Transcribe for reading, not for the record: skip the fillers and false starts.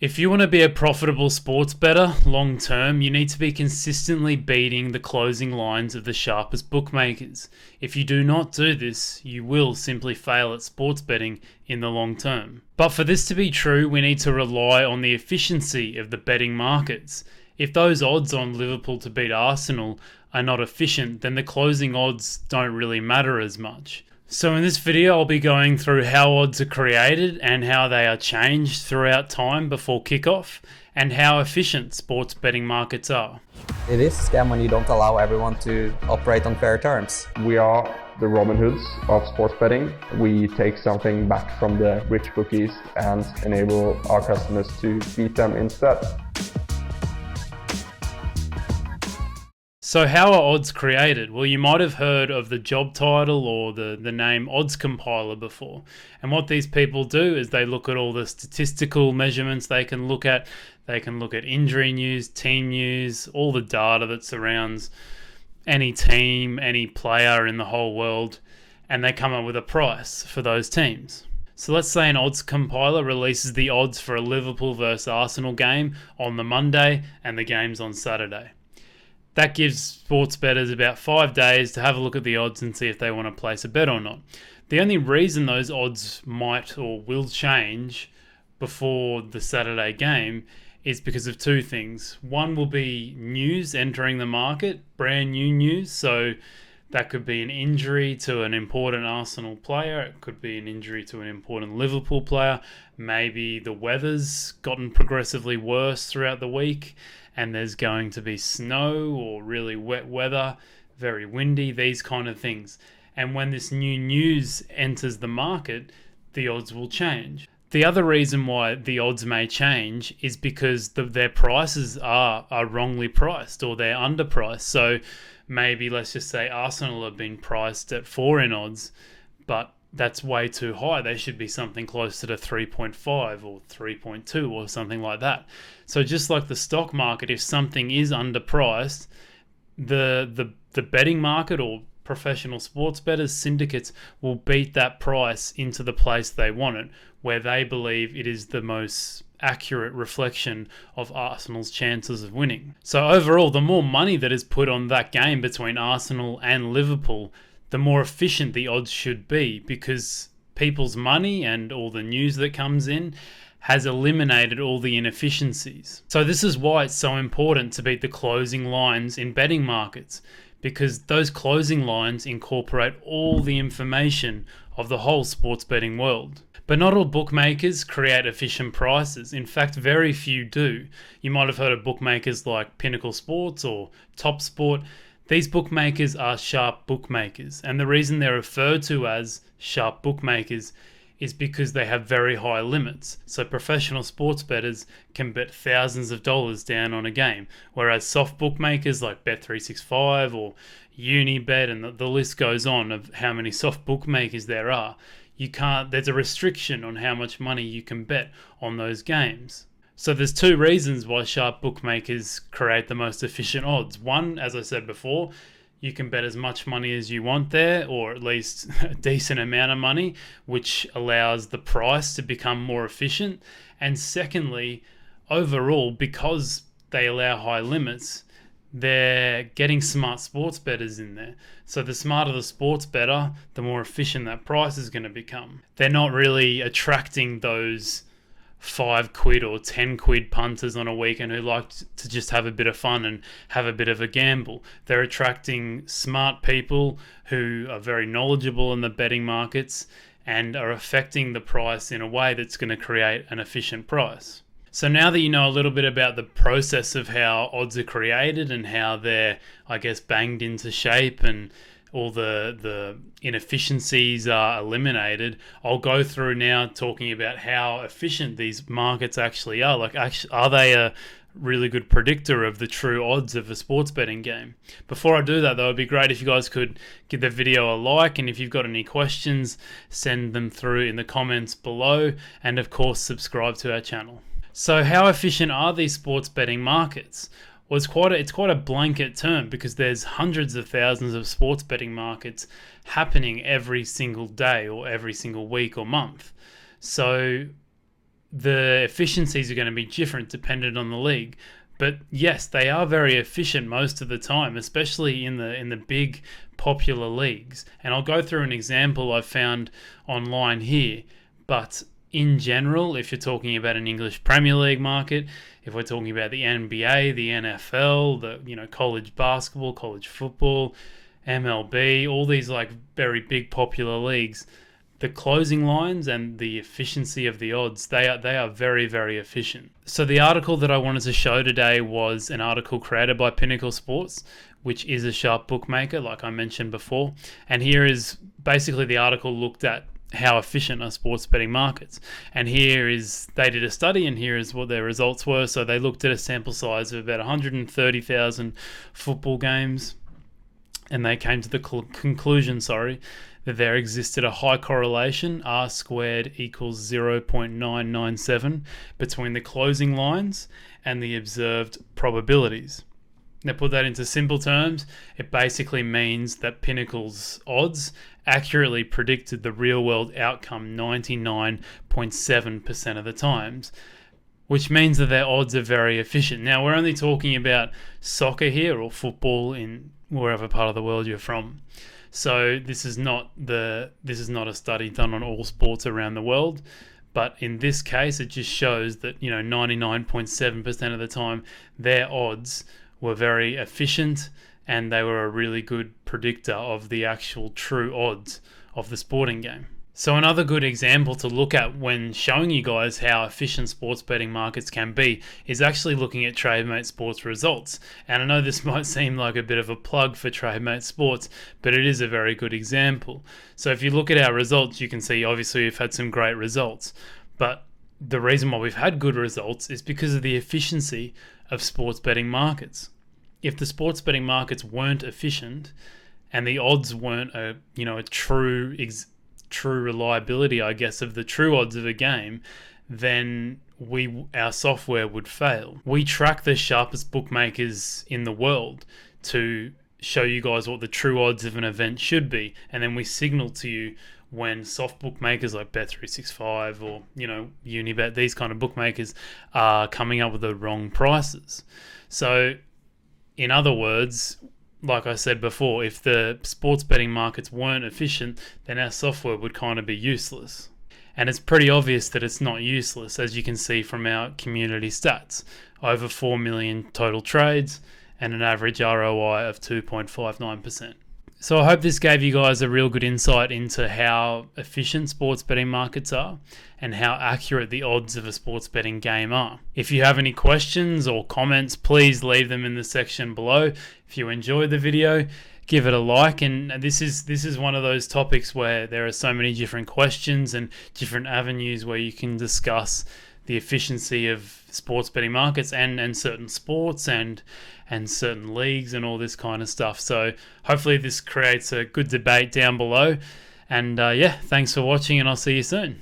If you want to be a profitable sports bettor long term, you need to be consistently beating the closing lines of the sharpest bookmakers. If you do not do this, you will simply fail at sports betting in the long term. But for this to be true, we need to rely on the efficiency of the betting markets. If those odds on Liverpool to beat Arsenal are not efficient, then the closing odds don't really matter as much. So in this video, I'll be going through how odds are created and how they are changed throughout time before kickoff, and how efficient sports betting markets are. It is a scam when you don't allow everyone to operate on fair terms. We are the Robin Hoods of sports betting. We take something back from the rich bookies and enable our customers to beat them instead. So how are odds created? Well, you might have heard of the job title or the name odds compiler before. And what these people do is they look at all the statistical measurements they can look at. They can look at injury news, team news, all the data that surrounds any team, any player in the whole world, and they come up with a price for those teams. So let's say an odds compiler releases the odds for a Liverpool versus Arsenal game on the Monday and the game's on Saturday. That gives sports bettors about 5 days to have a look at the odds and see if they want to place a bet or not. The only reason those odds might or will change before the Saturday game is because of two things. One will be news entering the market, brand new news. So that could be an injury to an important Arsenal player. It could be an injury to an important Liverpool player. Maybe the weather's gotten progressively worse throughout the week and there's going to be snow or really wet weather, very windy, these kind of things. And when this new news enters the market, the odds will change. The other reason why the odds may change is because their prices are wrongly priced or they're underpriced. So maybe let's just say Arsenal have been priced at 4 in odds, but that's way too high. They should be something closer to 3.5 or 3.2 or something like that. So just like the stock market, if something is underpriced, the betting market or professional sports bettors, syndicates will beat that price into the place they want it, where they believe it is the most accurate reflection of Arsenal's chances of winning. So overall, the more money that is put on that game between Arsenal and Liverpool, the more efficient the odds should be, because people's money and all the news that comes in has eliminated all the inefficiencies. So this is why it's so important to beat the closing lines in betting markets, because those closing lines incorporate all the information of the whole sports betting world. But not all bookmakers create efficient prices. In fact, very few do. You might have heard of bookmakers like Pinnacle Sports or Top Sport. These bookmakers are sharp bookmakers, and the reason they're referred to as sharp bookmakers is because they have very high limits. So professional sports bettors can bet thousands of dollars down on a game, whereas soft bookmakers like Bet365 or Unibet, and the list goes on of how many soft bookmakers there are, there's a restriction on how much money you can bet on those games. So there's two reasons why sharp bookmakers create the most efficient odds. One, as I said before, you can bet as much money as you want there, or at least a decent amount of money, which allows the price to become more efficient. And secondly, overall, because they allow high limits, they're getting smart sports bettors in there. So the smarter the sports bettor, the more efficient that price is going to become. They're not really attracting those £5 or £10 punters on a weekend who like to just have a bit of fun and have a bit of a gamble. They're attracting smart people who are very knowledgeable in the betting markets and are affecting the price in a way that's going to create an efficient price. So now that you know a little bit about the process of how odds are created and how they're, banged into shape and all the inefficiencies are eliminated, I'll go through now talking about how efficient these markets actually are. Are they a really good predictor of the true odds of a sports betting game? Before I do that, though, it'd be great if you guys could give the video a like, and if you've got any questions, send them through in the comments below, and of course subscribe to our channel. So how efficient are these sports betting markets? Well, it's quite a blanket term, because there's hundreds of thousands of sports betting markets happening every single day or every single week or month. So the efficiencies are going to be different dependent on the league. But yes, they are very efficient most of the time, especially in the big popular leagues. And I'll go through an example I've found online here. But in general, if you're talking about an English Premier League market, if we're talking about the NBA, the NFL, the college basketball, college football, MLB, all these like very big popular leagues, the closing lines and the efficiency of the odds, they are very, very efficient. So the article that I wanted to show today was an article created by Pinnacle Sports, which is a sharp bookmaker, like I mentioned before. And here is basically the article looked at how efficient are sports betting markets. And here is, they did a study, and here is what their results were. So they looked at a sample size of about 130,000 football games, and they came to the conclusion, that there existed a high correlation, R squared equals 0.997, between the closing lines and the observed probabilities. Now, put that into simple terms, it basically means that Pinnacle's odds accurately predicted the real-world outcome 99.7% of the times, which means that their odds are very efficient. Now, we're only talking about soccer here, or football in wherever part of the world you're from. So this is not a study done on all sports around the world, but in this case, it just shows that 99.7% of the time their odds were very efficient, and they were a really good predictor of the actual true odds of the sporting game. So another good example to look at when showing you guys how efficient sports betting markets can be is actually looking at Trademate Sports results. And I know this might seem like a bit of a plug for Trademate Sports, but it is a very good example. So if you look at our results, you can see obviously we've had some great results. But the reason why we've had good results is because of the efficiency of sports betting markets. If the sports betting markets weren't efficient and the odds weren't a true reliability, I guess, of the true odds of a game, then our software would fail. We track the sharpest bookmakers in the world to show you guys what the true odds of an event should be, and then we signal to you when soft bookmakers like Bet365 or Unibet, these kind of bookmakers, are coming up with the wrong prices. So in other words, like I said before, if the sports betting markets weren't efficient, then our software would kind of be useless. And it's pretty obvious that it's not useless, as you can see from our community stats. Over 4 million total trades and an average ROI of 2.59%. So I hope this gave you guys a real good insight into how efficient sports betting markets are and how accurate the odds of a sports betting game are. If you have any questions or comments, please leave them in the section below. If you enjoyed the video, give it a like. And this is one of those topics where there are so many different questions and different avenues where you can discuss the efficiency of sports betting markets and certain sports and certain leagues and all this kind of stuff. So hopefully this creates a good debate down below. And thanks for watching, and I'll see you soon.